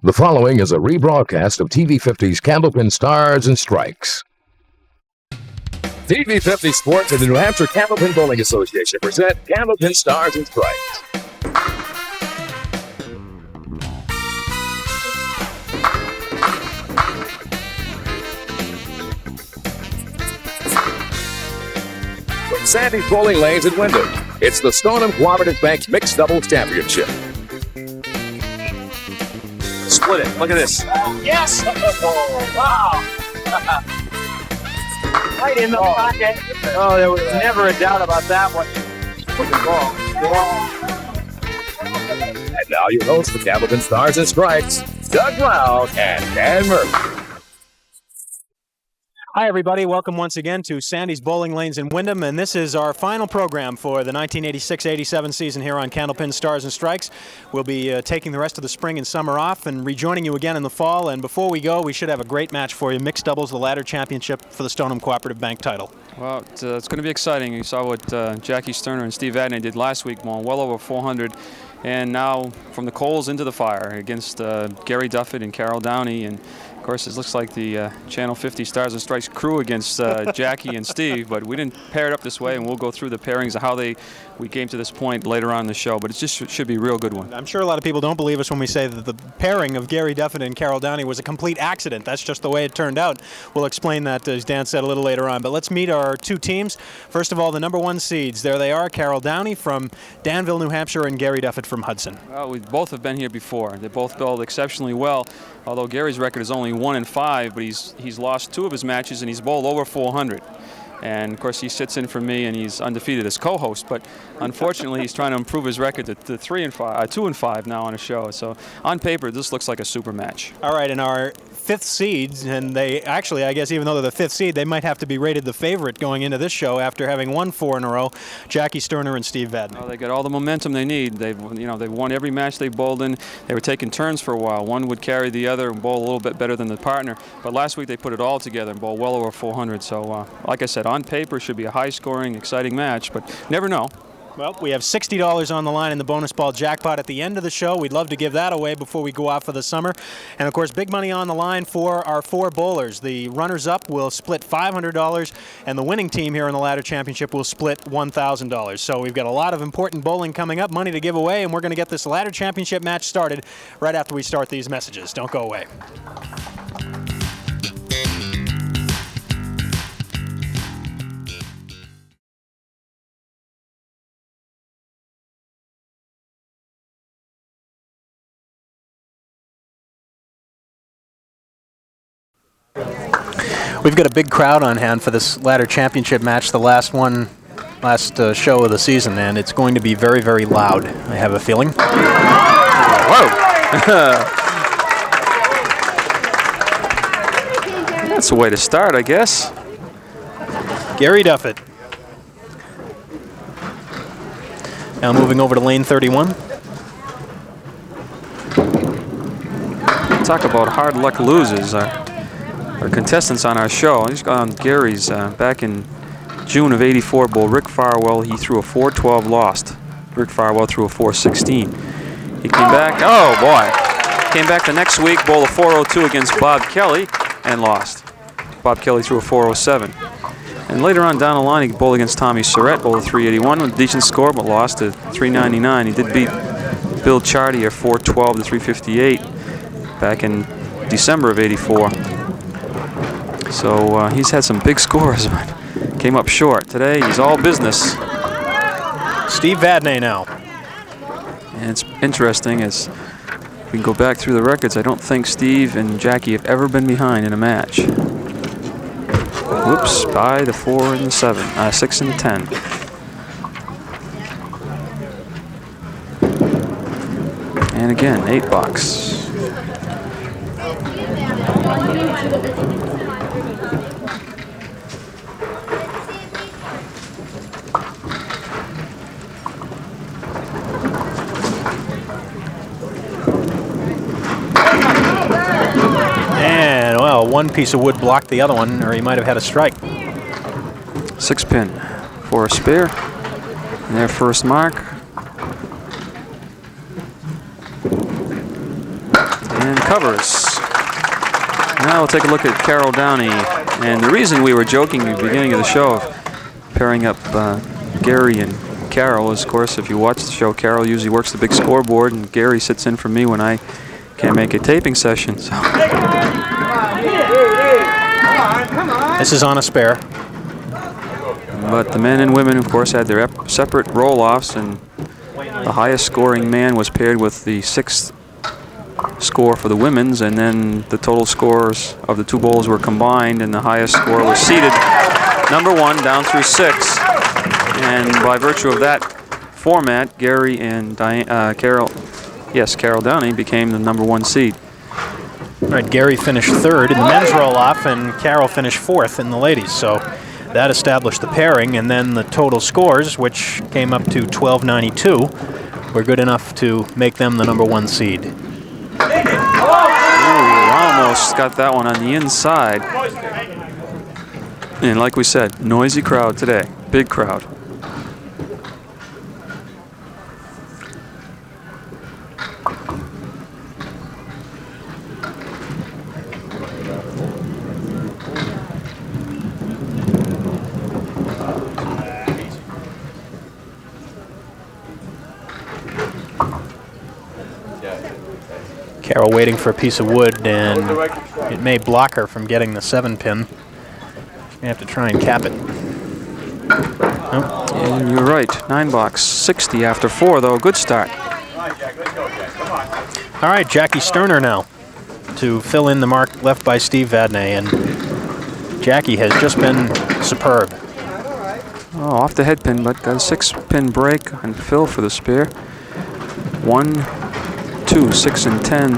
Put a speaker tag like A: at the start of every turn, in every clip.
A: The following is a rebroadcast of TV50's Candlepin Stars and Strikes. TV50 Sports and the New Hampshire Candlepin Bowling Association present Candlepin Stars and Strikes. From Sandy's Bowling Lanes in Windham, it's the Stoneham Cooperative Bank Mixed Doubles Championship. Split it. Look at this.
B: Yes! Oh, wow! Right in the pocket. Oh, there was never a doubt about that one.
A: And now your hosts for Candlepin Stars and Strikes, Doug Brown and Dan Murphy.
C: Hi, everybody. Welcome once again to Sandy's Bowling Lanes in Windham, and this is our final program for the 1986-87 season here on Candlepin Stars and Strikes. We'll be taking the rest of the spring and summer off and rejoining you again in the fall. And before we go, we should have a great match for you, mixed doubles, the ladder championship for the Stoneham Cooperative Bank title.
D: Well, it's going to be exciting. You saw what Jackie Sterner and Steve Vadney did last week, well over 400. And now from the coals into the fire against Gary Duffett and Carol Downey. And of course, it looks like the Channel 50 Stars and Strikes crew against Jackie and Steve, but we didn't pair it up this way, and we'll go through the pairings of how we came to this point later on in the show, but it just should be a real good one.
C: I'm sure a lot of people don't believe us when we say that the pairing of Gary Duffett and Carol Downey was a complete accident. That's just the way it turned out. We'll explain that, as Dan said, a little later on. But let's meet our two teams. First of all, the number one seeds. There they are, Carol Downey from Danville, New Hampshire, and Gary Duffett from Hudson.
D: Well, we both have been here before. They both bowled exceptionally well, although Gary's record is only 1-5, but he's lost 2 of his matches, and he's bowled over 400. And of course, he sits in for me, and he's undefeated as co-host. But unfortunately, he's trying to improve his record to 2-5 now on a show. So on paper, this looks like a super match.
C: All right, and our fifth seeds, and they actually, I guess, even though they're the fifth seed, they might have to be rated the favorite going into this show after having won 4 in a row. Jackie Sterner and Steve Vadney.
D: Well, they got all the momentum they need. They've won every match they bowled in. They were taking turns for a while. One would carry the other and bowl a little bit better than the partner. But last week they put it all together and bowled well over 400. So, like I said, on paper should be a high-scoring, exciting match, but never know.
C: Well, we have $60 on the line in the bonus ball jackpot at the end of the show. We'd love to give that away before we go off for the summer. And, of course, big money on the line for our 4 bowlers. The runners-up will split $500, and the winning team here in the ladder championship will split $1,000. So we've got a lot of important bowling coming up, money to give away, and we're going to get this ladder championship match started right after we start these messages. Don't go away. We've got a big crowd on hand for this ladder championship match, the last show of the season, and it's going to be very, very loud, I have a feeling.
D: Whoa! That's a way to start, I guess.
C: Gary Duffett. Now moving over to lane 31.
D: Talk about hard luck losers. Our contestants on our show. He's got on Gary's back in June of '84 bowl. Rick Farwell, he threw a 4-12, lost. Rick Farwell threw a 4-16. He came back, oh boy. Came back the next week, bowled a 4-02 against Bob Kelly and lost. Bob Kelly threw a 4-07. And later on down the line, he bowled against Tommy Surratt, bowled a 381 with a decent score, but lost to 399. He did beat Bill Chardy at 412 to 358 back in December of '84. So he's had some big scores, but came up short. Today, he's all business.
C: Steve Vadney now.
D: And it's interesting, as we can go back through the records, I don't think Steve and Jackie have ever been behind in a match. Whoops, by the 4 and the 7, 6 and the 10. And again, $8.
C: And, well, one piece of wood blocked the other one, or he might have had a strike.
D: 6-pin for a spare. And their first mark. And covers. Now we'll take a look at Carol Downey. And the reason we were joking at the beginning of the show of pairing up Gary and Carol is, of course, if you watch the show, Carol usually works the big scoreboard, and Gary sits in for me when I can't make a taping session. So.
C: This is on a spare.
D: But the men and women, of course, had their separate roll-offs, and the highest scoring man was paired with the 6th score for the women's, and then the total scores of the 2 bowls were combined, and the highest score was seeded number 1 down through 6. And by virtue of that format, Gary and Carol Downey became the number 1 seed.
C: All right, Gary finished 3rd in the men's roll-off, and Carol finished 4th in the ladies. So that established the pairing, and then the total scores, which came up to 1292, were good enough to make them the number 1 seed.
D: Ooh, almost got that one on the inside. And like we said, noisy crowd today, big crowd.
C: Carol waiting for a piece of wood, and it may block her from getting the 7-pin. You have to try and cap it. Oh.
D: And you're right, 9 box, 60 after 4 though, good start.
C: All right, Jackie Sterner now to fill in the mark left by Steve Vadney, and Jackie has just been superb.
D: Oh, off the head pin, but got a 6-pin break and fill for the spare. 1, 2, 6, and 10.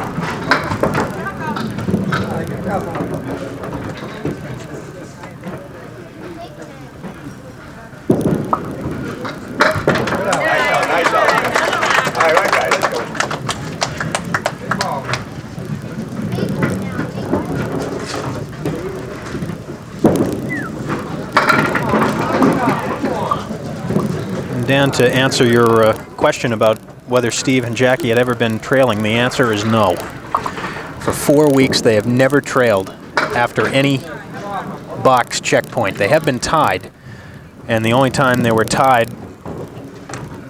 C: Dan, to answer your question about whether Steve and Jackie had ever been trailing, the answer is no. For 4 weeks, they have never trailed after any box checkpoint. They have been tied, and the only time they were tied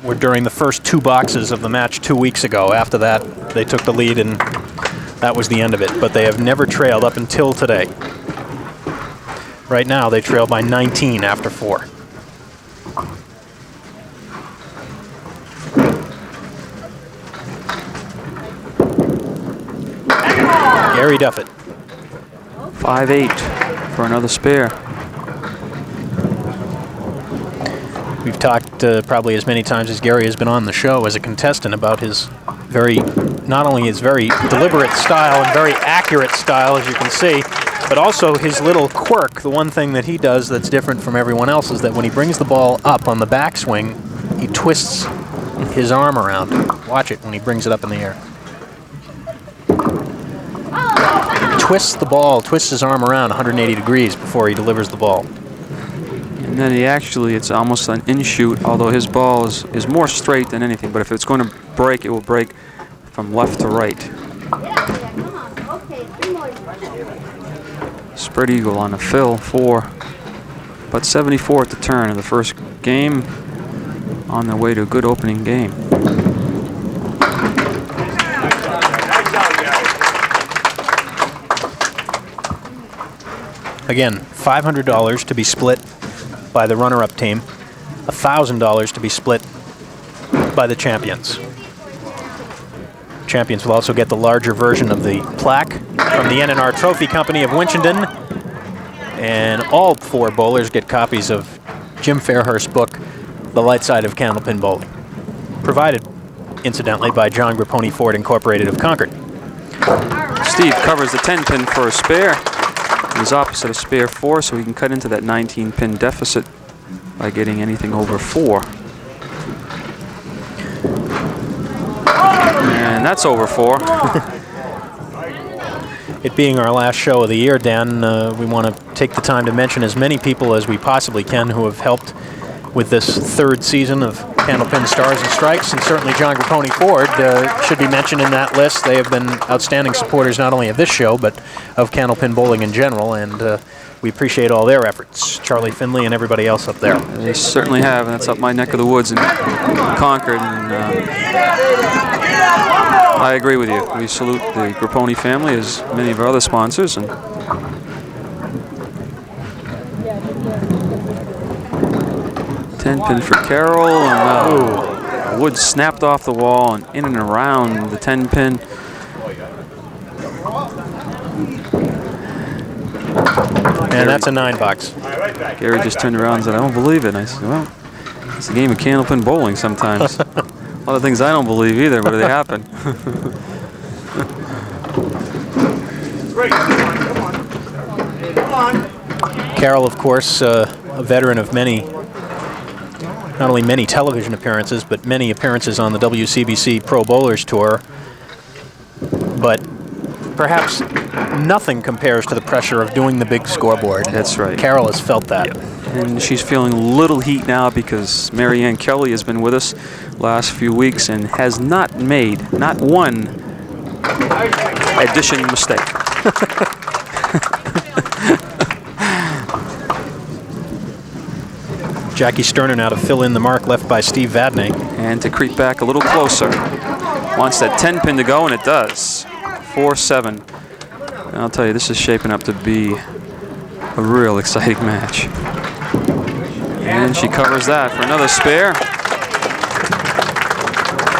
C: were during the first 2 boxes of the match 2 weeks ago. After that, they took the lead, and that was the end of it. But they have never trailed up until today. Right now, they trail by 19 after 4. Gary Duffett.
D: 5-8 for another spare.
C: We've talked probably as many times as Gary has been on the show as a contestant about his not only his very deliberate style and very accurate style, as you can see, but also his little quirk. The one thing that he does that's different from everyone else is that when he brings the ball up on the backswing, he twists his arm around. Watch it when he brings it up in the air. Twists the ball, twists his arm around 180 degrees before he delivers the ball.
D: And then it's almost an in-shoot, although his ball is more straight than anything. But if it's going to break, it will break from left to right. Spread eagle on a fill, 4. But 74 at the turn of the first game, on their way to a good opening game.
C: Again, $500 to be split by the runner-up team, $1,000 to be split by the champions. Champions will also get the larger version of the plaque from the N&R Trophy Company of Winchendon, and all 4 bowlers get copies of Jim Fairhurst's book, The Light Side of Candlepin Bowling, provided, incidentally, by John Grapponi Ford Incorporated of Concord.
D: Steve covers the 10-pin for a spare. He's opposite of spare 4, so he can cut into that 19-pin deficit by getting anything over 4. And that's over 4.
C: It being our last show of the year, Dan, we want to take the time to mention as many people as we possibly can who have helped with this third season of Candlepin Stars and Strikes, and certainly John Grapponi Ford should be mentioned in that list. They have been outstanding supporters not only of this show, but of Candlepin bowling in general, and we appreciate all their efforts. Charlie Finley and everybody else up there.
D: They certainly have, and that's up my neck of the woods in Concord. And I agree with you. We salute the Grapponi family as many of our other sponsors. And 10-pin for Carol, and wood snapped off the wall and in and around the 10-pin.
C: And that's a 9-box.
D: Gary just turned around and said, "I don't believe it." And I said, "Well, it's a game of Candlepin bowling sometimes." A lot of things I don't believe either, but they happen.
C: Carol, of course, a veteran of many, not only many television appearances, but many appearances on the WCBC Pro Bowlers Tour. But perhaps nothing compares to the pressure of doing the big scoreboard.
D: That's right.
C: Carol has felt that.
D: Yep. And she's feeling a little heat now because Marianne Kelly has been with us last few weeks and has not made not one addition mistake.
C: Jackie Sterner now to fill in the mark left by Steve Vadney.
D: And to creep back a little closer. Wants that 10-pin to go, and it does. 4-7. And I'll tell you, this is shaping up to be a real exciting match. And she covers that for another spare.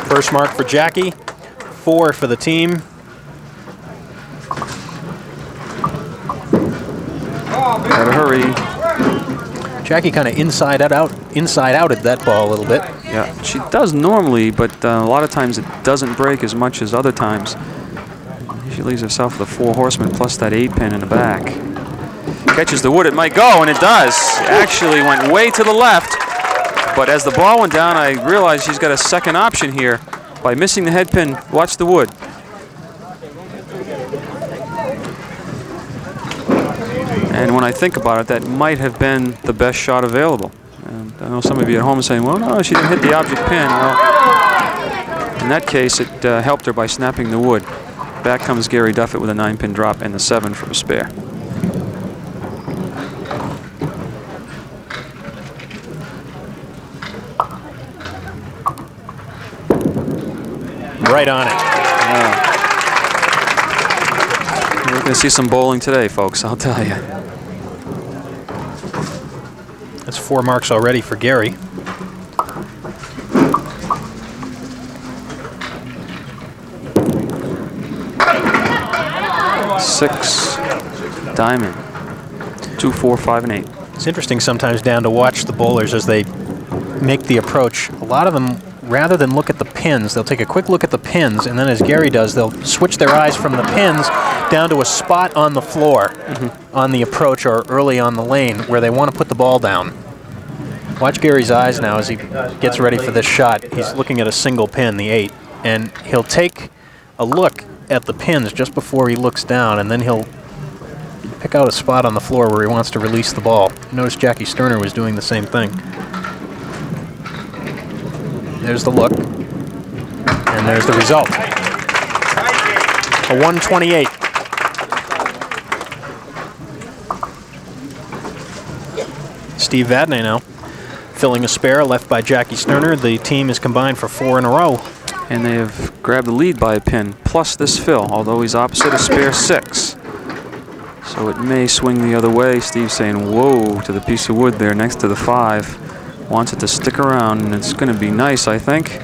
C: First mark for Jackie, 4 for the team.
D: Gotta hurry.
C: Jackie kind of inside outed that ball a little bit.
D: Yeah, she does normally, but a lot of times it doesn't break as much as other times. She leaves herself with a 4 horseman plus that 8-pin in the back. Catches the wood, it might go, and it does. It actually went way to the left, but as the ball went down, I realized she's got a second option here by missing the head pin. Watch the wood. And when I think about it, that might have been the best shot available. And I know some of you at home are saying, well, no, she didn't hit the object pin. Well, in that case, it helped her by snapping the wood. Back comes Gary Duffett with a 9-pin drop and the 7 for a spare.
C: Right on it.
D: We're going to see some bowling today, folks, I'll tell you.
C: That's 4 marks already for Gary.
D: Six, diamond, 2, 4, 5, and 8.
C: It's interesting sometimes, Dan, to watch the bowlers as they make the approach. A lot of them, rather than look at the pins, they'll take a quick look at the pins, and then as Gary does, they'll switch their eyes from the pins down to a spot on the floor on the approach or early on the lane where they want to put the ball down. Watch Gary's eyes now as he gets ready for this shot. He's looking at a single pin, the 8, and he'll take a look at the pins just before he looks down, and then he'll pick out a spot on the floor where he wants to release the ball. Notice Jackie Sterner was doing the same thing. There's the look, and there's the result. A 128. Steve Vadney now filling a spare left by Jackie Sterner. The team is combined for 4 in a row.
D: And they have grabbed the lead by a pin, plus this fill, although he's opposite a spare 6. So it may swing the other way. Steve's saying, whoa, to the piece of wood there next to the 5. Wants it to stick around, and it's going to be nice, I think.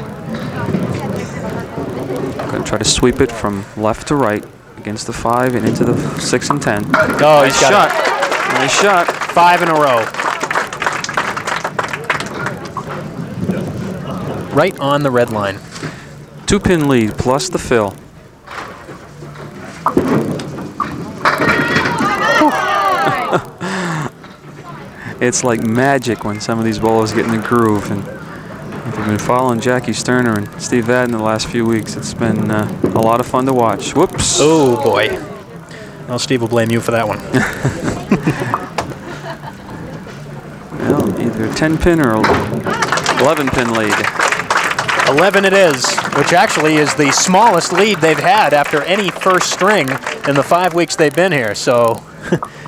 D: Going to try to sweep it from left to right against the 5 and into the 6 and 10.
C: Oh, he's got it.
D: Nice shot.
C: 5 in a row. Right on the red line.
D: 2-pin lead plus the fill. It's like magic when some of these bowlers get in the groove. And if you've been following Jackie Sterner and Steve Vadney the last few weeks, it's been a lot of fun to watch. Whoops.
C: Oh, boy. Well, Steve will blame you for that one.
D: Well, either Either 10-pin or 11-pin lead.
C: 11 it is, which actually is the smallest lead they've had after any first string in the 5 weeks they've been here. So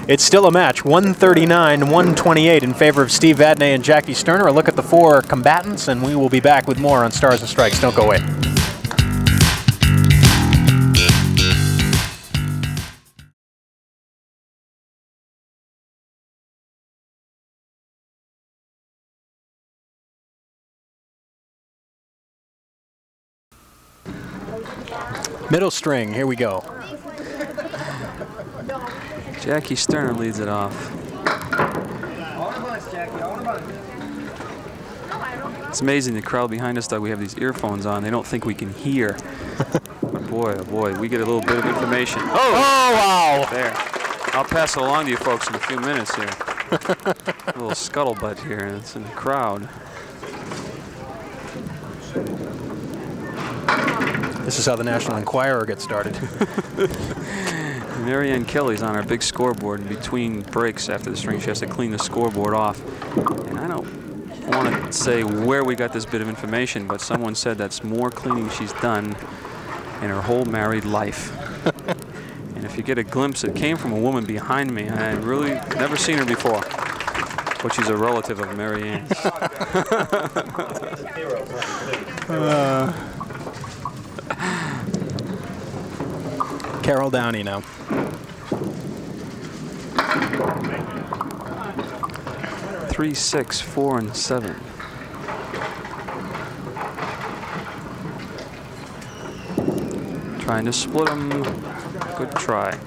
C: it's still a match. 139-128 in favor of Steve Vadney and Jackie Sterner. A look at the 4 combatants, and we will be back with more on Stars and Strikes. Don't go away. Middle string, here we go.
D: Jackie Sterner leads it off. It's amazing, the crowd behind us, Doug, we have these earphones on. They don't think we can hear. But boy, oh boy, we get a little bit of information.
C: Oh, wow.
D: There. I'll pass it along to you folks in a few minutes here. A little scuttlebutt here, and it's in the crowd.
C: This is how the National Enquirer gets started.
D: Marianne Kelly's on our big scoreboard, and between breaks after the string, she has to clean the scoreboard off. And I don't want to say where we got this bit of information, but someone said that's more cleaning she's done in her whole married life. And if you get a glimpse, it came from a woman behind me. I really never seen her before, but she's a relative of Marianne's.
C: Carol Downey now.
D: Three, 6, 4, and 7. Trying to split them. Good try.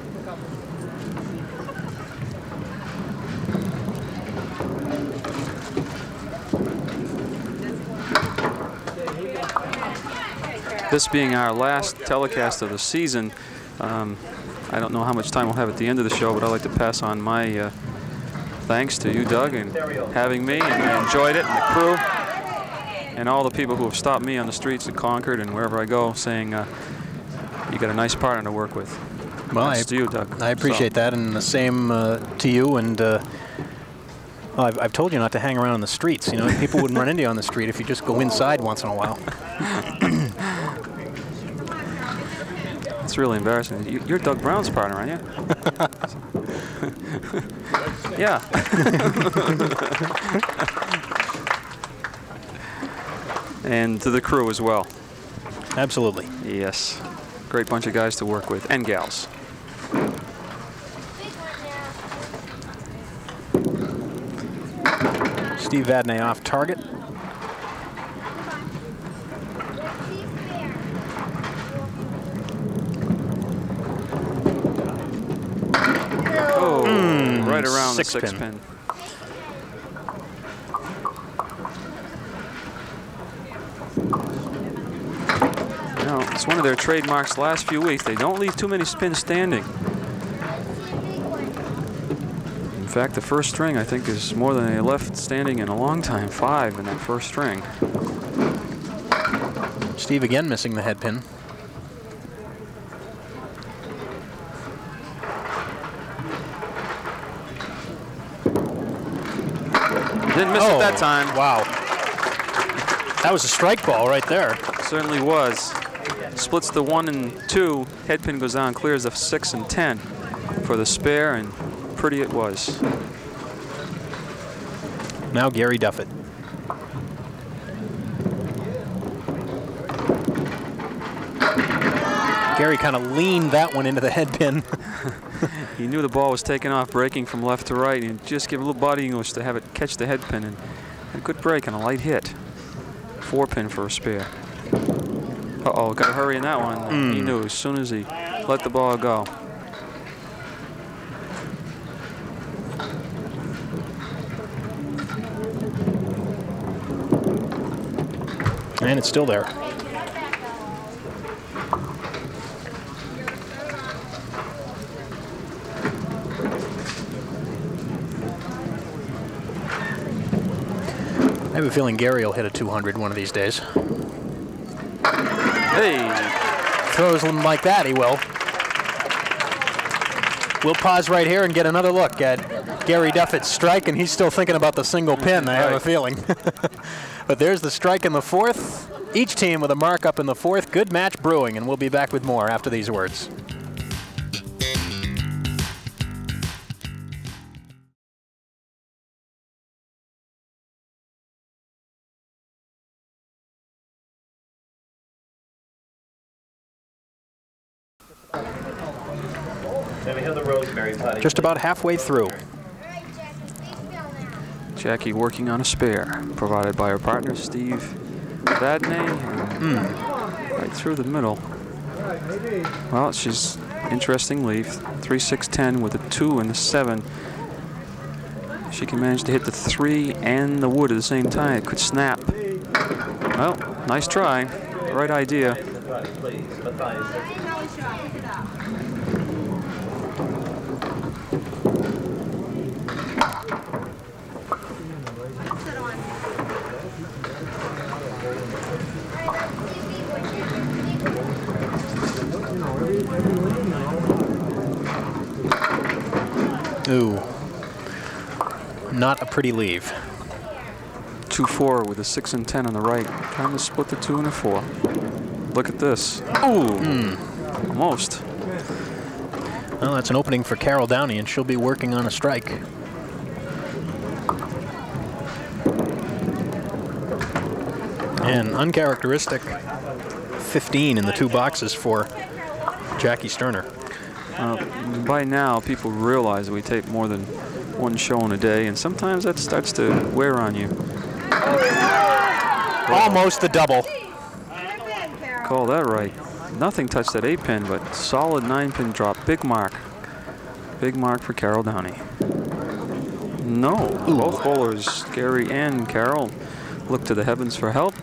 D: This being our last telecast of the season, I don't know how much time we'll have at the end of the show, but I'd like to pass on my thanks to you, Doug, and having me, and I enjoyed it, and the crew, and all the people who have stopped me on the streets of Concord and wherever I go, saying you got a nice partner to work with.
C: Well,
D: Thanks to you, Doug.
C: I appreciate that, and the same to you. And well, I've told you not to hang around on the streets. You know, people wouldn't run into you on the street if you just go inside once in a while.
D: It's really embarrassing. You're Doug Brown's partner, aren't you? Yeah. And to the crew as well.
C: Absolutely.
D: Yes. Great bunch of guys to work with, and gals.
C: Steve Vadney off target.
D: Right around the 6-pin. No, it's one of their trademarks the last few weeks. They don't leave too many spins standing. In fact, the first string, I think, is more than they left standing in a long time. 5 in that first string.
C: Steve again missing the head pin.
D: Didn't miss it that time.
C: Wow. That was a strike ball right there.
D: Certainly was. Splits the 1 and 2. Head pin goes down, clears the 6 and 10 for the spare, and pretty it was.
C: Now Gary Duffett. Gary kind of leaned that one into the head pin.
D: He knew the ball was taking off, breaking from left to right, and just give a little body English to have it catch the head pin, and a good break and a light hit. 4-pin for a spare. Uh-oh, got to hurry in that one. He knew as soon as he let the ball go.
C: And it's still there. I have a feeling Gary will hit a 200 one of these days.
D: Hey!
C: Throws them like that, he will. We'll pause right here and get another look at Gary Duffett's strike, and he's still thinking about the single pin, I have a feeling. But there's the strike in the fourth. Each team with a mark up in the fourth. Good match brewing, and we'll be back with more after these words. Just about halfway through.
D: Jackie working on a spare, provided by her partner, Steve Vadney. Right through the middle. Well, she's interestingly 3-6-10 with a 2 and a 7. She can manage to hit the 3 and the wood at the same time. It could snap. Well, nice try. Right idea.
C: Ooh, not a pretty leave.
D: 2-4 with a 6 and 10 on the right. Trying to split the 2 and a 4. Look at this. Ooh, almost.
C: Well, that's an opening for Carol Downey, and she'll be working on a strike. And uncharacteristic 15 in the 2 boxes for Jackie Sterner.
D: By now, people realize that we tape more than one show in a day, and sometimes that starts to wear on you.
C: Almost the double.
D: Call that right. Nothing touched that 8-pin, but solid 9-pin drop. Big mark. Big mark for Carol Downey. No. Ooh. Both bowlers, Gary and Carol, look to the heavens for help.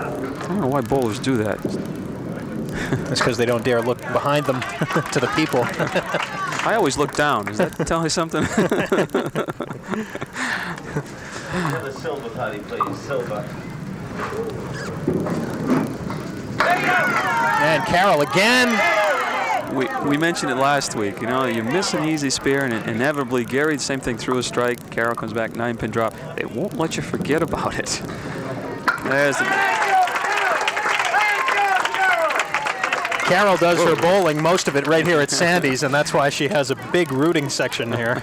D: I don't know why bowlers do that.
C: That's because they don't dare look behind them to the people.
D: I always look down. Does that tell you something?
B: The silver party, please. Silver.
C: And Carol again.
D: We mentioned it last week. You know, you miss an easy spare, and inevitably, Gary, the same thing, threw a strike. Carol comes back, 9-pin drop. They won't let you forget about it. There's the...
C: Carol does her bowling, most of it right here at Sandy's, and that's why she has a big rooting section here.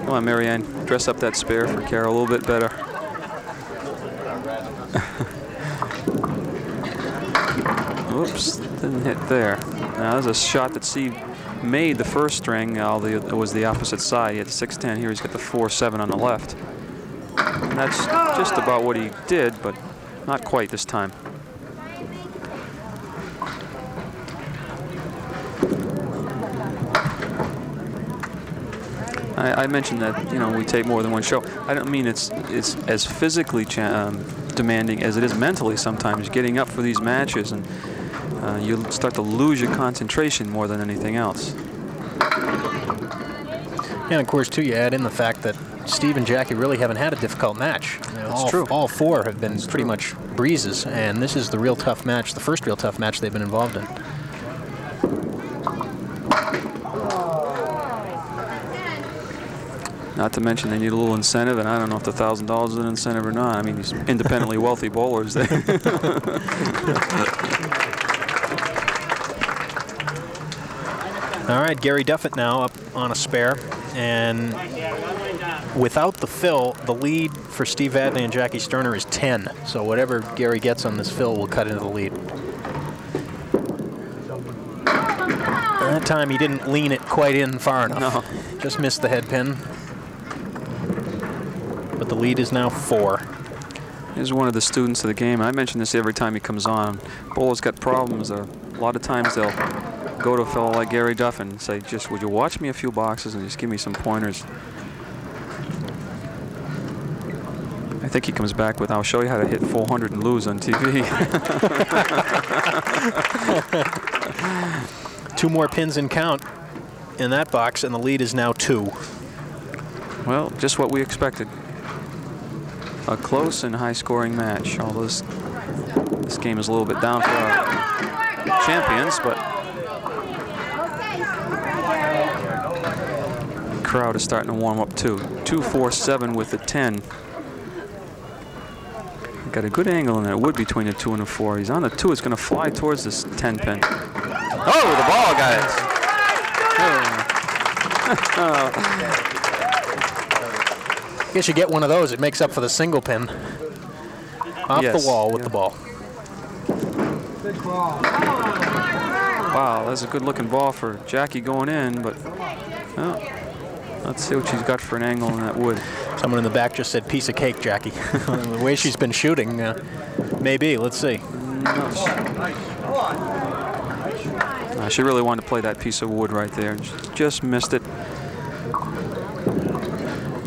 D: Come on, Marianne, dress up that spare for Carol a little bit better. Whoops, didn't hit there. Now there's a shot that Steve made the first string. It was the opposite side. He had the 6-10 here. He's got the 4-7 on the left. And that's just about what he did, but not quite this time. I mentioned that, you know, we tape more than one show. I don't mean it's as physically demanding as it is mentally sometimes, getting up for these matches, and you start to lose your concentration more than anything else.
C: And of course, too, you add in the fact that Steve and Jackie really haven't had a difficult match. You know,
D: That's true.
C: All 4 have been pretty much breezes, and this is the real tough match, the first real tough match they've been involved in.
D: Not to mention they need a little incentive, and I don't know if the $1,000 is an incentive or not. I mean, these independently wealthy bowlers. All
C: right, Gary Duffett now up on a spare, and without the fill, the lead for Steve Vadney and Jackie Sterner is 10. So whatever Gary gets on this fill will cut into the lead. That time he didn't lean it quite in far enough.
D: No.
C: Just missed the head pin. But the lead is now 4.
D: Here's one of the students of the game. I mention this every time he comes on. Bowlers got problems. A lot of times they'll go to a fellow like Gary Duffett and say, just would you watch me a few boxes and just give me some pointers. I think he comes back with, I'll show you how to hit 400 and lose on TV.
C: 2 more pins in count in that box, and the lead is now 2.
D: Well, just what we expected. A close and high-scoring match. Although this game is a little bit down for our champions, but crowd is starting to warm up too. 2-4-7 with the 10. Got a good angle in that wood between the 2 and the 4. He's on the 2. It's going to fly towards this 10 pin. Oh, the ball, guys.
C: I guess you get one of those. It makes up for the single pin. Off the wall with the ball.
D: Wow, that's a good-looking ball for Jackie going in, but let's see what she's got for an angle in that wood.
C: Someone in the back just said piece of cake, Jackie. The way she's been shooting, maybe. Let's see.
D: She really wanted to play that piece of wood right there. She just missed it.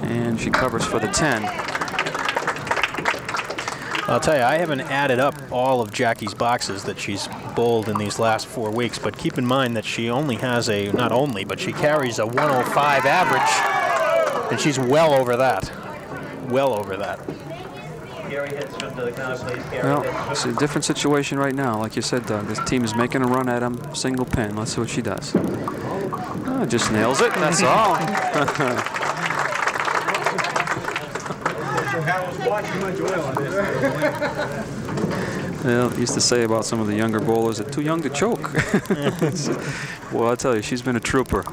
D: And she covers for the 10.
C: I'll tell you, I haven't added up all of Jackie's boxes that she's bowled in these last 4 weeks, but keep in mind that she only has but she carries a 105 average, and she's well over that. Well over that.
D: Well, it's a different situation right now. Like you said, Doug, this team is making a run at him, single pin. Let's see what she does. Just nails it, that's all. Well, used to say about some of the younger bowlers, they're too young to choke. Well, I'll tell you, she's been a trooper.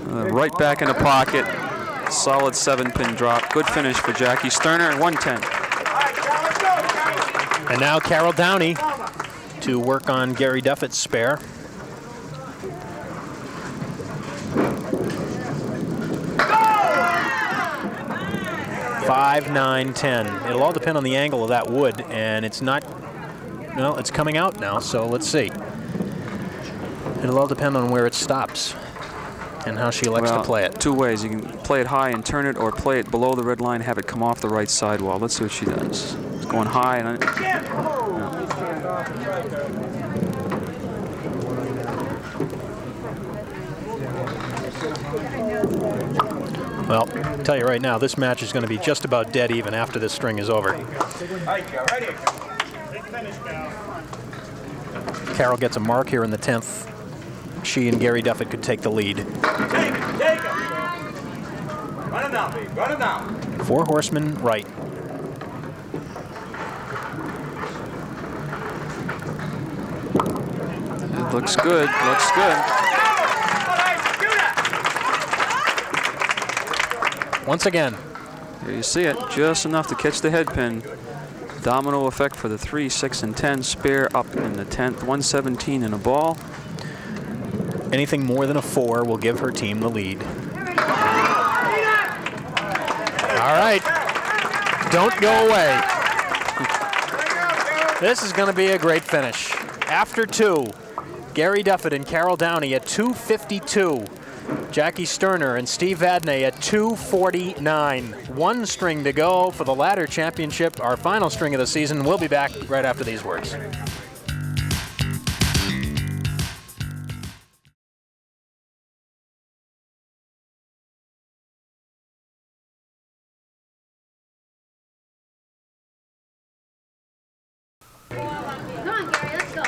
D: Right back in the pocket. Solid 7-pin drop. Good finish for Jackie Sterner and 110.
C: And now Carol Downey to work on Gary Duffett's spare. Five, 9, 10. It'll all depend on the angle of that wood, and it's not. Well, it's coming out now, so let's see. It'll all depend on where it stops and how she elects to play it. 2
D: ways. You can play it high and turn it, or play it below the red line, have it come off the right sidewall. Let's see what she does. It's going high and.
C: Well, I'll tell you right now, this match is going to be just about dead even after this string is over. Carol gets a mark here in the 10th. She and Gary Duffett could take the lead.
B: Take him. Run him down, babe. Run him down.
C: 4 horsemen right.
D: It looks good. Looks good.
C: Once again.
D: There you see it. Just enough to catch the head pin. Domino effect for the 3, 6, and 10. Spare up in the 10th. 117 in a ball.
C: Anything more than a 4 will give her team the lead. All right. Don't go away. This is going to be a great finish. After 2, Gary Duffett and Carol Downey at 252. Jackie Sterner and Steve Vadney at 249. 1 string to go for the ladder championship, our final string of the season. We'll be back right after these words.
E: Come on, Gary, let's go.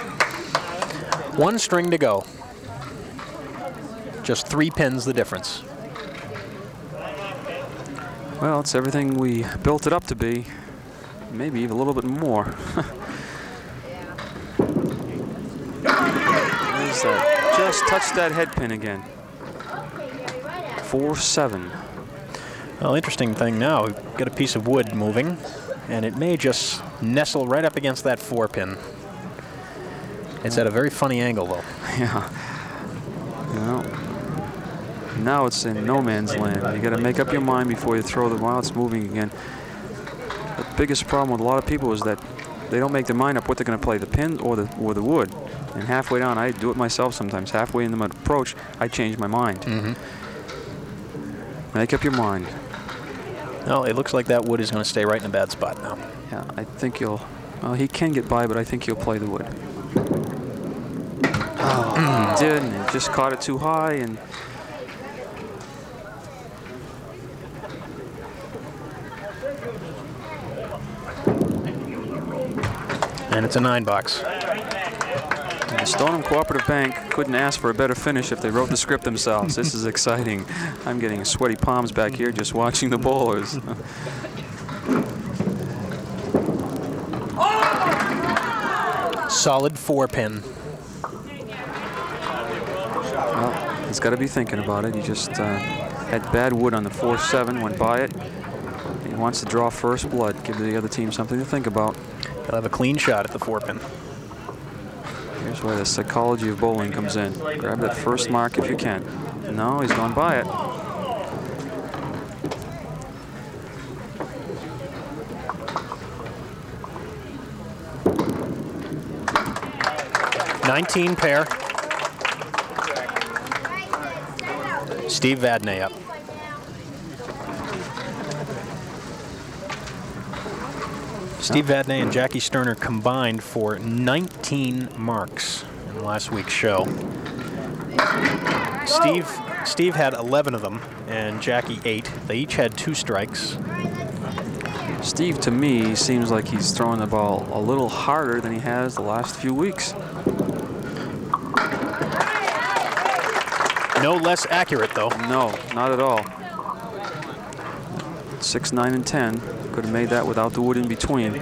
C: 1 string to go. Just 3 pins the difference.
D: Well, it's everything we built it up to be. Maybe even a little bit more. There's that. Just touched that head pin again. 4-7.
C: Well, interesting thing now, we've got a piece of wood moving, and it may just nestle right up against that 4 pin. It's at a very funny angle, though.
D: Yeah. Well, now it's in no man's land. You got to make up your mind before you throw the while it's moving again. The biggest problem with a lot of people is that they don't make their mind up what they're going to play, the pin or the wood. And halfway down, I do it myself sometimes. Halfway in my approach, I change my mind.
C: Mm-hmm.
D: Make up your mind.
C: Well, it looks like that wood is going to stay right in a bad spot now.
D: Yeah, I think you'll. Well, he can get by, but I think you'll play the wood. Oh, he didn't. He just caught it too high and.
C: And it's a 9 box.
D: The Stoneham Cooperative Bank couldn't ask for a better finish if they wrote the script themselves. This is exciting. I'm getting sweaty palms back here just watching the bowlers.
C: Solid 4-pin.
D: Well, he's got to be thinking about it. He just had bad wood on the 4-7, went by it. He wants to draw first blood, give the other team something to think about.
C: He'll have a clean shot at the 4-pin.
D: Here's where the psychology of bowling comes in. Grab that first mark if you can. No, he's gone by it.
C: '19 pair. Steve Vadney up. Steve Vadney and Jackie Sterner combined for 19 marks in last week's show. Steve had 11 of them and Jackie 8. They each had 2 strikes.
D: Steve, to me, seems like he's throwing the ball a little harder than he has the last few weeks.
C: No less accurate, though.
D: No, not at all. 6, 9, and 10. Could have made that without the wood in between.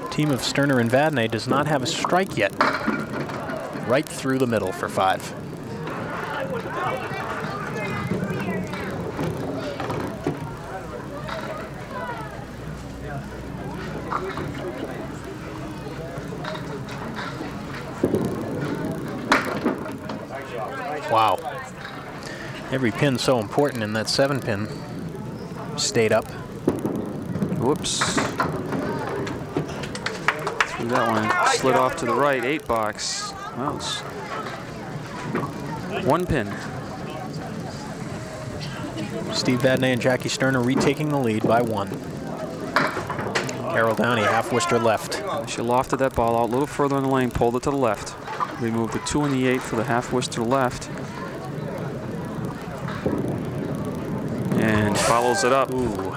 C: Team of Sterner and Vadney does not have a strike yet. Right through the middle for 5. Wow. Every pin so important in that 7-pin stayed up.
D: Whoops. Threw that one, slid off to the right, 8 box. Well, it's 1 pin.
C: Steve Vadney and Jackie Sterner retaking the lead by 1. Carol Downey, half Worcester left.
D: She lofted that ball out a little further in the lane, pulled it to the left. Removed the 2 and the 8 for the half Worcester left. And follows it up.
C: Ooh.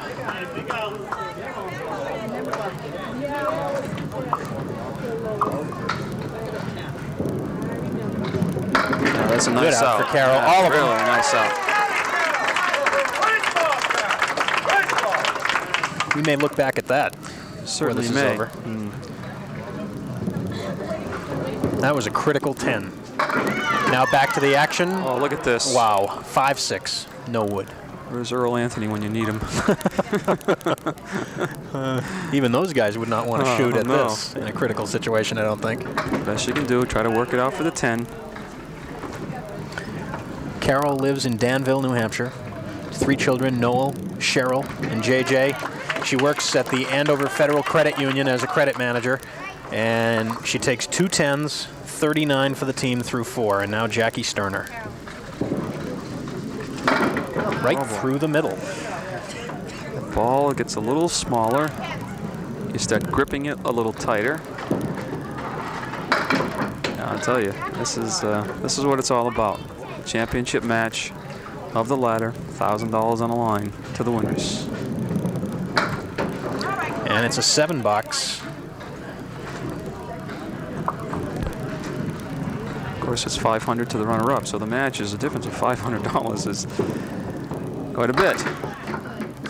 D: Yeah, that's a nice
C: Good out for Carol.
D: Yeah,
C: All of
D: really
C: them.
D: Nice out.
C: We may look back at that.
D: Certainly
C: this is
D: may.
C: over. That was a critical 10. Now back to the action.
D: Oh, look at this.
C: Wow, 5-6, no wood.
D: Where's Earl Anthony when you need him?
C: Even those guys would not want to shoot at
D: no.
C: this in a critical situation, I don't think.
D: Best you can do, try to work it out for the 10.
C: Carol lives in Danville, New Hampshire. 3 children, Noel, Cheryl, and JJ. She works at the Andover Federal Credit Union as a credit manager. And she takes 2 10s, 39 for the team through 4, and now Jackie Sterner. Right through the middle.
D: The ball gets a little smaller. You start gripping it a little tighter. Now, I'll tell you, this is what it's all about. Championship match of the ladder, $1,000 on the line to the winners.
C: And it's a 7-box.
D: Of course, it's $500 to the runner-up, so the match is a difference of $500 is quite a bit.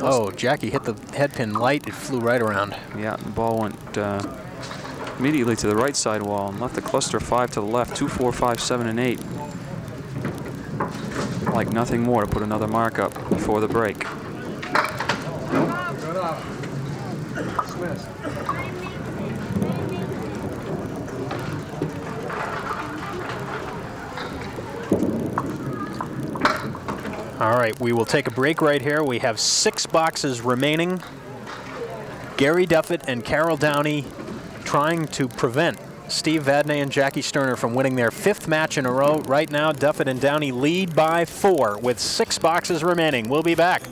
C: Oh, Jackie hit the head pin light. It flew right around.
D: Yeah, the ball went immediately to the right side wall and left the cluster 5 to the left, 2, 4, 5, 7, and 8. Like nothing more to put another mark up before the break.
C: All right, we will take a break right here. We have 6 boxes remaining. Gary Duffett and Carol Downey trying to prevent Steve Vadney and Jackie Sterner from winning their 5th match in a row. Right now, Duffett and Downey lead by 4 with 6 boxes remaining. We'll be back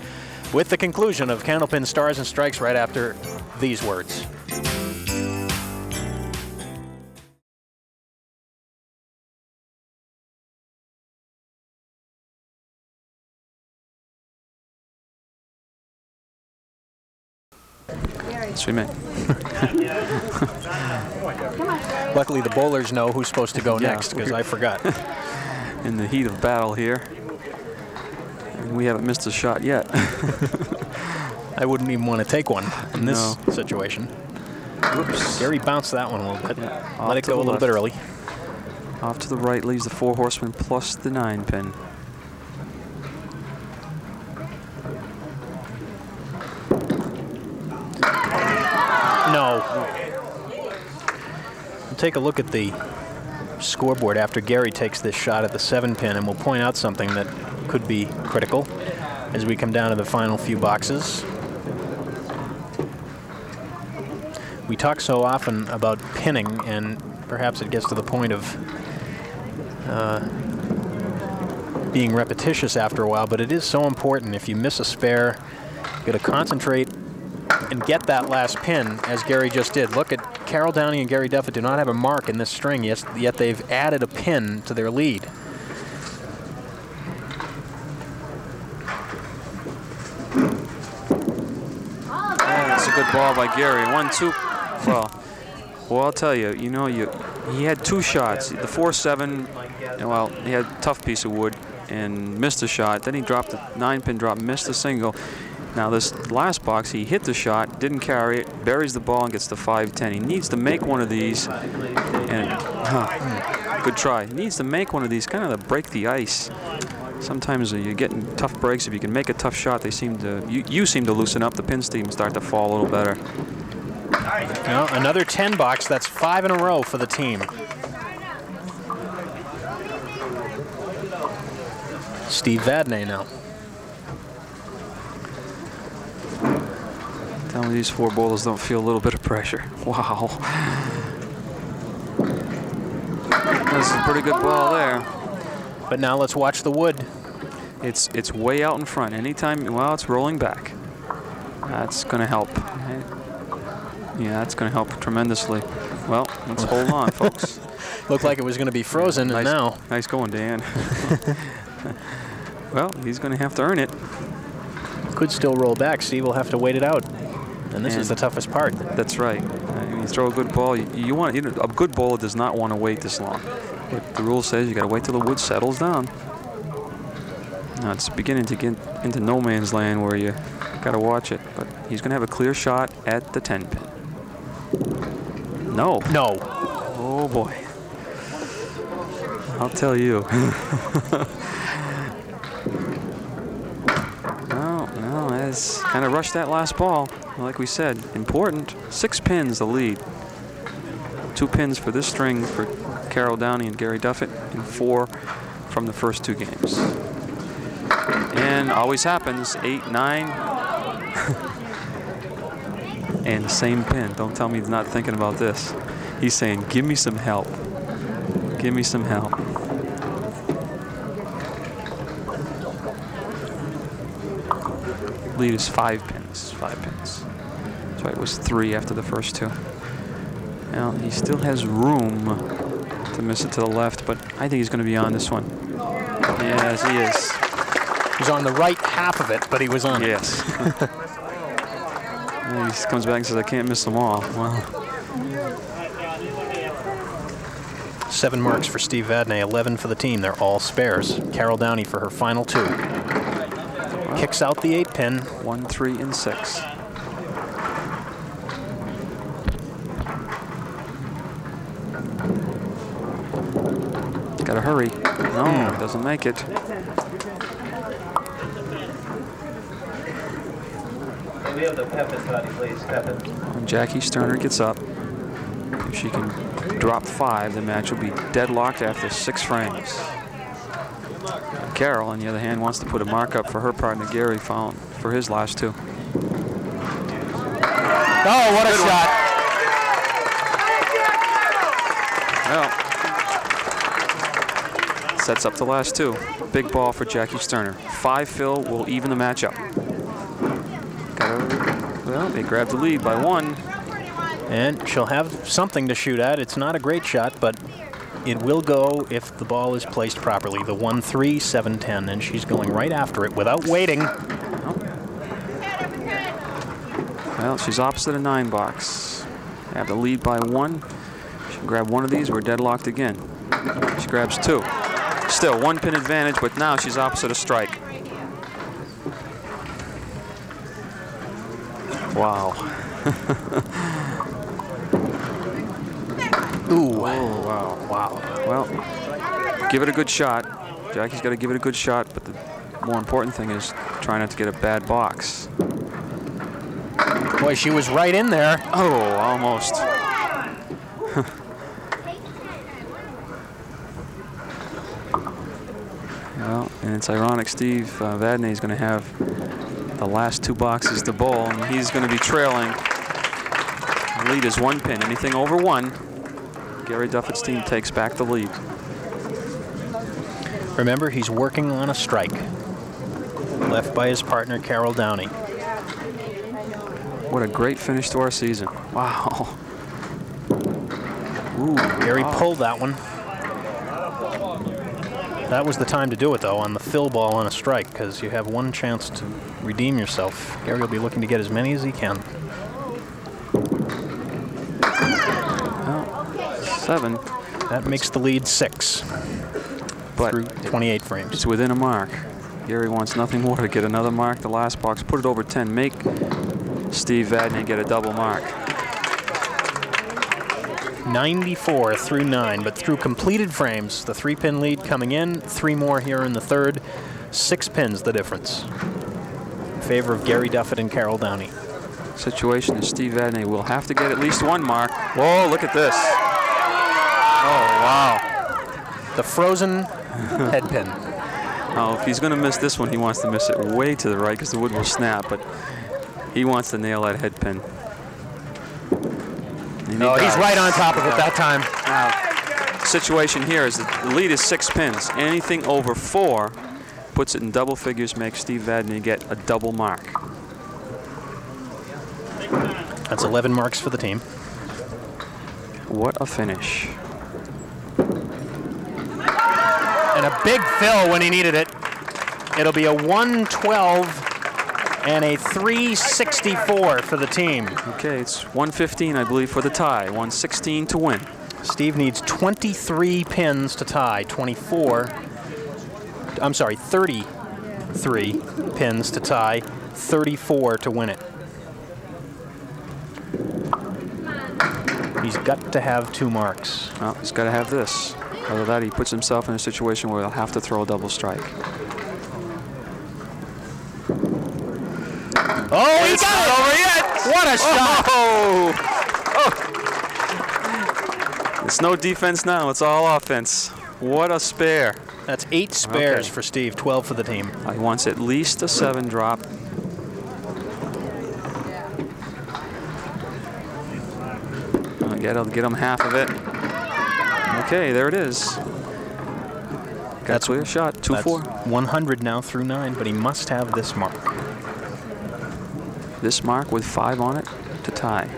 C: with the conclusion of Candlepin Stars and Strikes right after these words.
D: Yes, we may.
C: Luckily, the bowlers know who's supposed to go next, because I forgot.
D: In the heat of battle here. And we haven't missed a shot yet.
C: I wouldn't even want to take one in this situation.
D: Whoops.
C: Gary bounced that one a little bit.
D: Yeah,
C: Let it go a little bit early.
D: Off to the right leaves the 4 horsemen plus the 9 pin.
C: No. We'll take a look at the scoreboard after Gary takes this shot at the 7 pin, and we'll point out something that could be critical as we come down to the final few boxes. We talk so often about pinning, and perhaps it gets to the point of being repetitious after a while, but it is so important. If you miss a spare, you got to concentrate and get that last pin, as Gary just did. Look at Carol Downey and Gary Duffett do not have a mark in this string, yet they've added a pin to their lead.
D: That's a good ball by Gary. 1-2. Well, I'll tell you, he had 2 shots. The 4-7, well, he had a tough piece of wood and missed a shot. Then he dropped the 9 pin drop, missed a single. Now this last box, he hit the shot, didn't carry it, buries the ball and gets the 5-10. He needs to make one of these, and good try. He needs to make one of these, kind of to break the ice. Sometimes you're getting tough breaks. If you can make a tough shot, they seem to, you seem to loosen up. The pins seem start to fall a little better.
C: Now, another 10 box. That's 5 in a row for the team. Steve Vadney now.
D: Tell me these 4 bowlers don't feel a little bit of pressure. Wow. That's a pretty good ball there.
C: But now let's watch the wood.
D: It's way out in front. Anytime, well, it's rolling back. That's going to help. Yeah, that's going to help tremendously. Well, let's hold on, folks.
C: Looked like it was going to be frozen, and now.
D: Nice going, Dan. Well, he's going to have to earn it.
C: Could still roll back. Steve will have to wait it out. And this is the toughest part.
D: That's right. You throw a good ball. A good bowler does not want to wait this long. But the rule says you got to wait till the wood settles down. Now it's beginning to get into no man's land where you got to watch it. But he's going to have a clear shot at the 10 pin. No.
C: No.
D: Oh boy. I'll tell you. No, has kind of rushed that last ball. Like we said, important. 6 pins the lead. 2 pins for this string for Carol Downey and Gary Duffett, and 4 from the first 2 games. And always happens, 8, 9. And the same pin. Don't tell me he's not thinking about this. He's saying, give me some help. Give me some help. Lead is 5 pins. 5 pins. That's right, it was 3 after the first 2. Now, he still has room to miss it to the left, but I think he's going to be on this one. Yes, he is.
C: He's on the right half of it, but he was on it.
D: Yes. And he comes back and says, I can't miss them all. Well.
C: 7 marks for Steve Vadney, 11 for the team. They're all spares. Carol Downey for her final 2. Kicks out the 8 pin.
D: 1, 3, and 6. Gotta hurry. No, doesn't make it.
F: We have the Pepin buddy, please, Pepin.
D: When Jackie Sterner gets up, if she can drop 5, the match will be deadlocked after 6 frames. Carol, on the other hand, wants to put a mark up for her partner Gary for his last 2.
C: Oh, what a shot.
D: Well, sets up the last 2. Big ball for Jackie Sterner. 5 fill will even the match up. Well, they grabbed the lead by 1.
C: And she'll have something to shoot at. It's not a great shot, but it will go if the ball is placed properly. The 1-3, 7-10, and she's going right after it without waiting.
D: Well, she's opposite a 9 box. They have the lead by 1. She can grab one of these. We're deadlocked again. She grabs 2. Still 1 pin advantage, but now she's opposite a strike. Wow.
C: Ooh.
D: Oh, wow. Wow. Well, give it a good shot. Jackie's got to give it a good shot, but the more important thing is try not to get a bad box.
C: Boy, she was right in there.
D: Oh, almost. Well, and it's ironic Steve Vadney is going to have the last 2 boxes to bowl, and he's going to be trailing. The lead is 1 pin. Anything over 1, Gary Duffett's team takes back the lead.
C: Remember, he's working on a strike. Left by his partner, Carol Downey.
D: What a great finish to our season. Wow. Ooh,
C: Gary pulled that one. That was the time to do it, though, on the fill ball on a strike, because you have 1 chance to redeem yourself. Gary will be looking to get as many as he can.
D: Well, 7.
C: That makes the lead 6.
D: But
C: through 28 frames.
D: It's within a mark. Gary wants nothing more to get another mark. The last box, put it over 10. Make Steve Vadney get a double mark.
C: 94 through 9, but through completed frames, the 3-pin lead coming in, 3 more here in the third, 6 pins the difference in favor of Gary Duffett and Carol Downey.
D: Situation is Steve Vadney will have to get at least 1 mark. Whoa, look at this. Oh, wow.
C: The frozen head pin.
D: Oh, if he's going to miss this one, he wants to miss it way to the right because the wood will snap, but he wants to nail that head pin.
C: No, he's right on top of it that time.
D: Now, situation here is that the lead is 6 pins. Anything over 4 puts it in double figures, makes Steve Vadney get a double mark.
C: That's 11 marks for the team.
D: What a finish.
C: And a big fill when he needed it. It'll be a 112 and a 364 for the team.
D: Okay, it's 115, I believe, for the tie. 116 to win.
C: Steve needs 23 pins to tie. 33 pins to tie. 34 to win it. He's got to have 2 marks.
D: Well, he's got to have this. Other than that, he puts himself in a situation where he'll have to throw a double strike.
C: Oh, he got it!
D: Over yet.
C: What a shot!
D: Oh. It's no defense now. It's all offense. What a spare.
C: That's 8 spares
D: Okay.
C: for Steve, 12 for the team.
D: He wants at least a 7 drop. I'll get him half of it. Okay, there it is. That's a clear shot. 2-4.
C: 100 now through 9, but he must have this mark.
D: This mark with 5 on it to tie.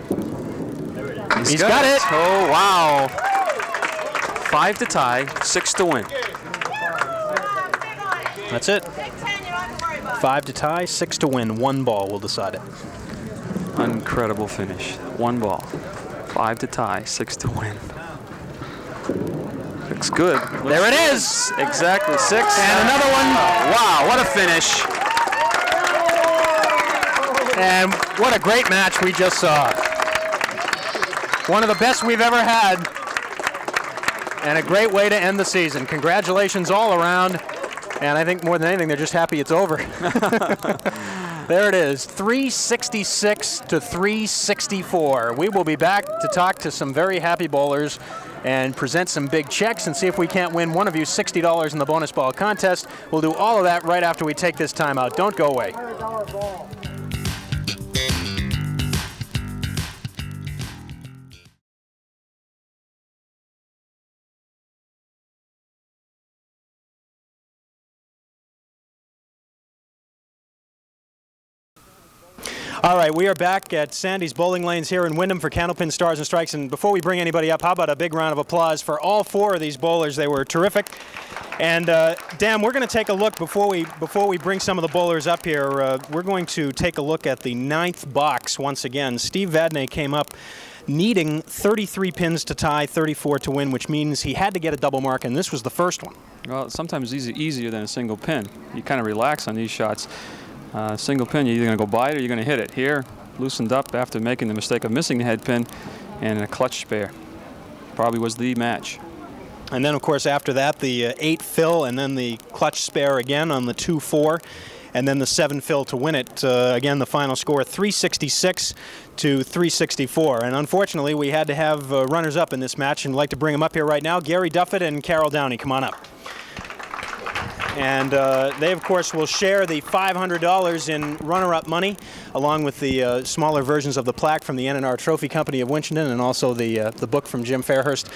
C: He's got it.
D: Oh, wow. 5 to tie, 6 to win.
C: That's it. 5 to tie, 6 to win. 1 ball will decide it.
D: Incredible finish. 1 ball. 5 to tie, 6 to win. Looks good.
C: There it is.
D: Exactly 6.
C: And another one.
D: Wow, what a finish.
C: And what a great match we just saw. One of the best we've ever had. And a great way to end the season. Congratulations all around. And I think more than anything, they're just happy it's over. There it is, 366 to 364. We will be back to talk to some very happy bowlers and present some big checks and see if we can't win one of you $60 in the bonus ball contest. We'll do all of that right after we take this time out. Don't go away. All right, we are back at Sandy's Bowling Lanes here in Windham for Candlepin, Stars and Strikes. And before we bring anybody up, how about a big round of applause for all 4 of these bowlers? They were terrific. And Dan, we're going to take a look before we bring some of the bowlers up here. We're going to take a look at the 9th box once again. Steve Vadney came up needing 33 pins to tie, 34 to win, which means he had to get a double mark, and this was the first one.
D: Well, sometimes it's easier than a single pin. You kind of relax on these shots. Single pin, you're either going to go by it or you're going to hit it. Here, loosened up after making the mistake of missing the head pin, and a clutch spare. Probably was the match.
C: And then, of course, after that, the 8 fill, and then the clutch spare again on the 2-4, and then the 7 fill to win it. Again, the final score, 366 to 364. And unfortunately, we had to have runners-up in this match, and I'd like to bring them up here right now. Gary Duffett and Carol Downey, come on up. And they, of course, will share the $500 in runner-up money, along with the smaller versions of the plaque from the N&R Trophy Company of Winchendon, and also the book from Jim Fairhurst.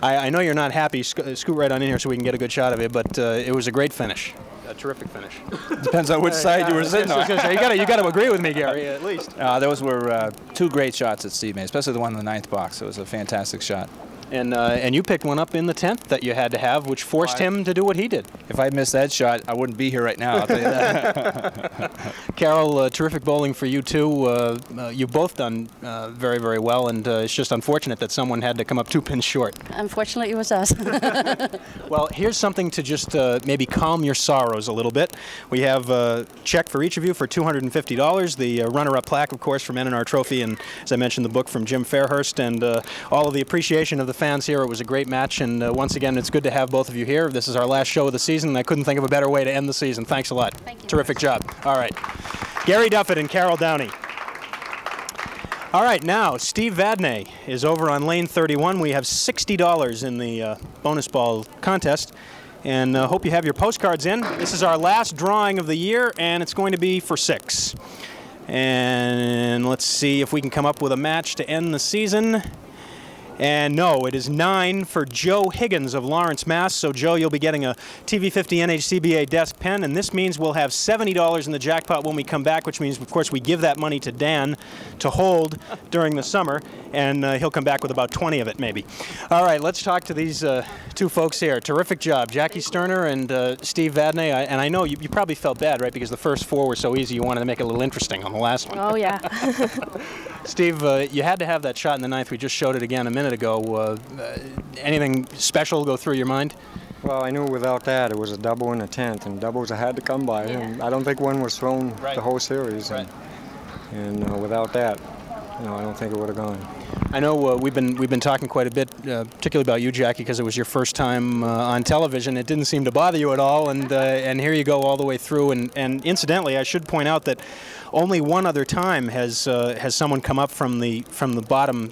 C: I know you're not happy. Scoot right on in here so we can get a good shot of it, but it was a great finish. A terrific finish.
G: Depends on which side you were sitting on.
C: You got to agree with me, Gary, at least.
G: Those were 2 great shots that Steve made, especially the one in the 9th box. It was a fantastic shot.
C: And you picked one up in the 10th that you had to have, which forced him to do what he did.
G: If I'd missed that shot, I wouldn't be here right now, I'll tell you that.
C: Carol, terrific bowling for you, too. You've both done very, very well, and it's just unfortunate that someone had to come up 2 pins short.
H: Unfortunately, it was us.
C: Well, here's something to just maybe calm your sorrows a little bit. We have a check for each of you for $250, the runner-up plaque, of course, from N&R Trophy, and as I mentioned, the book from Jim Fairhurst, and all of the appreciation of the fans here. It was a great match, and once again, it's good to have both of you here. This is our last show of the season, and I couldn't think of a better way to end the season. Thanks a lot.
H: Thank you.
C: Terrific job. All right. Gary Duffett and Carol Downey. All right, now, Steve Vadney is over on lane 31. We have $60 in the bonus ball contest, and hope you have your postcards in. This is our last drawing of the year, and it's going to be for 6. And let's see if we can come up with a match to end the season. And no, it is 9 for Joe Higgins of Lawrence, Mass. So, Joe, you'll be getting a TV50 NHCBA desk pen, and this means we'll have $70 in the jackpot when we come back, which means, of course, we give that money to Dan to hold during the summer, and he'll come back with about 20 of it, maybe. All right, let's talk to these 2 folks here. Terrific job. Jackie Sterner and Steve Vadney. And I know you probably felt bad, right, because the first 4 were so easy, you wanted to make it a little interesting on the last one.
H: Oh, yeah.
C: Steve, you had to have that shot in the 9th. We just showed it again a minute ago. Anything special go through your mind?
I: Well, I knew without that it was a double in the 10th, and doubles I had to come by.
H: Yeah.
I: And I don't think one was thrown
C: Right.
I: the whole series,
C: Right.
I: and without that, I don't think it would have gone.
C: I know we've been talking quite a bit, particularly about you, Jackie, because it was your first time on television. It didn't seem to bother you at all, and here you go all the way through. And incidentally, I should point out that only one other time has someone come up from the bottom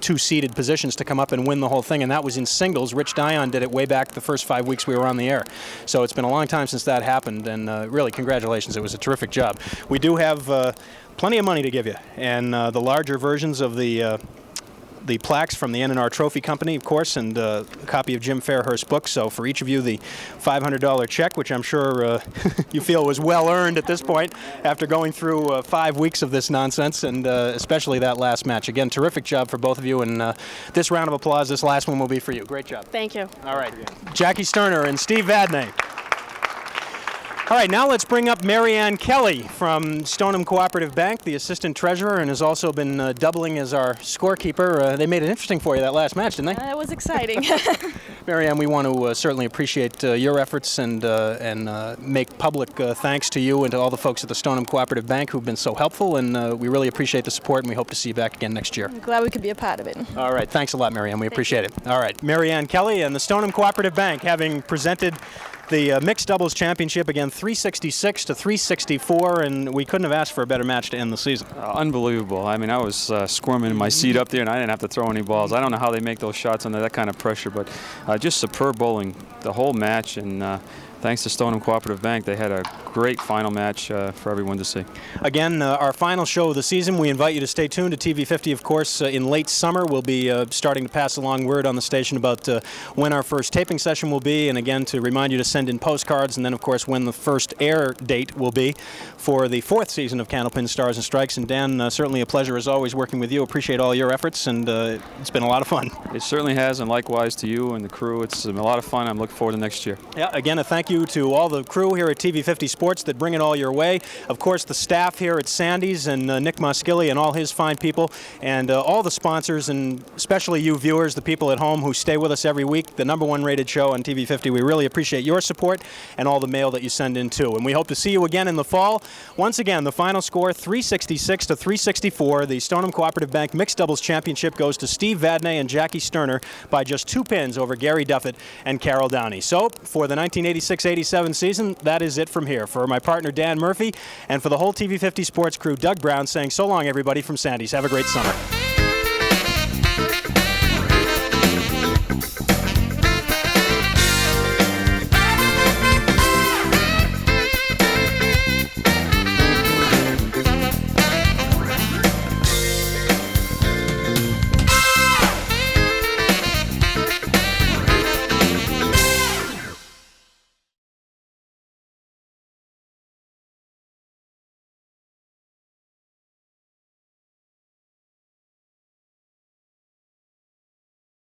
C: 2 seeded positions to come up and win the whole thing, and that was in singles. Rich Dion did it way back the first 5 weeks we were on the air. So it's been a long time since that happened, and really, congratulations. It was a terrific job. We do have plenty of money to give you, and the larger versions of the plaques from the N&R Trophy Company, of course, and a copy of Jim Fairhurst's book. So for each of you, the $500 check, which I'm sure you feel was well earned at this point after going through 5 weeks of this nonsense, and especially that last match. Again, terrific job for both of you, and this round of applause, this last one will be for you. Great job.
H: Thank you.
C: All right. Jackie Sterner and Steve Vadney. All right, now let's bring up Marianne Kelly from Stoneham Cooperative Bank, the assistant treasurer, and has also been doubling as our scorekeeper. They made it interesting for you that last match, didn't they?
H: It was exciting.
C: Marianne, we want to certainly appreciate your efforts and make public thanks to you and to all the folks at the Stoneham Cooperative Bank who've been so helpful, and we really appreciate the support, and we hope to see you back again next year.
H: I'm glad we could be a part of it.
C: All right, thanks a lot, Marianne. We appreciate it. All right, Marianne Kelly and the Stoneham Cooperative Bank having presented the mixed doubles championship, again, 366 to 364, and we couldn't have asked for a better match to end the season.
D: Unbelievable. I mean, I was squirming in my seat up there, and I didn't have to throw any balls. I don't know how they make those shots under that kind of pressure, but just superb bowling the whole match, and thanks to Stoneham Cooperative Bank, they had a great final match for everyone to see.
C: Again, our final show of the season. We invite you to stay tuned to TV50, of course, in late summer. We'll be starting to pass along word on the station about when our first taping session will be, and again, to remind you to send in postcards, and then, of course, when the first air date will be for the 4th season of Candlepin, Stars and Strikes. And Dan, certainly a pleasure as always working with you. Appreciate all your efforts, and it's been a lot of fun.
D: It certainly has, and likewise to you and the crew. It's a lot of fun. I'm looking forward to next year.
C: Yeah, again, a thank you to all the crew here at TV50 Sports that bring it all your way. Of course, the staff here at Sandy's and Nick Moskilly and all his fine people, and all the sponsors, and especially you viewers, the people at home who stay with us every week, the #1 rated show on TV50. We really appreciate your support and all the mail that you send in too. And we hope to see you again in the fall. Once again, the final score, 366 to 364. The Stoneham Cooperative Bank Mixed Doubles Championship goes to Steve Vadney and Jackie Sterner by just 2 pins over Gary Duffett and Carol Downey. So, for the 1986-87 season, that is it from here. For my partner Dan Murphy and for the whole TV50 Sports crew, Doug Brown saying so long, everybody, from Sandy's. Have a great summer.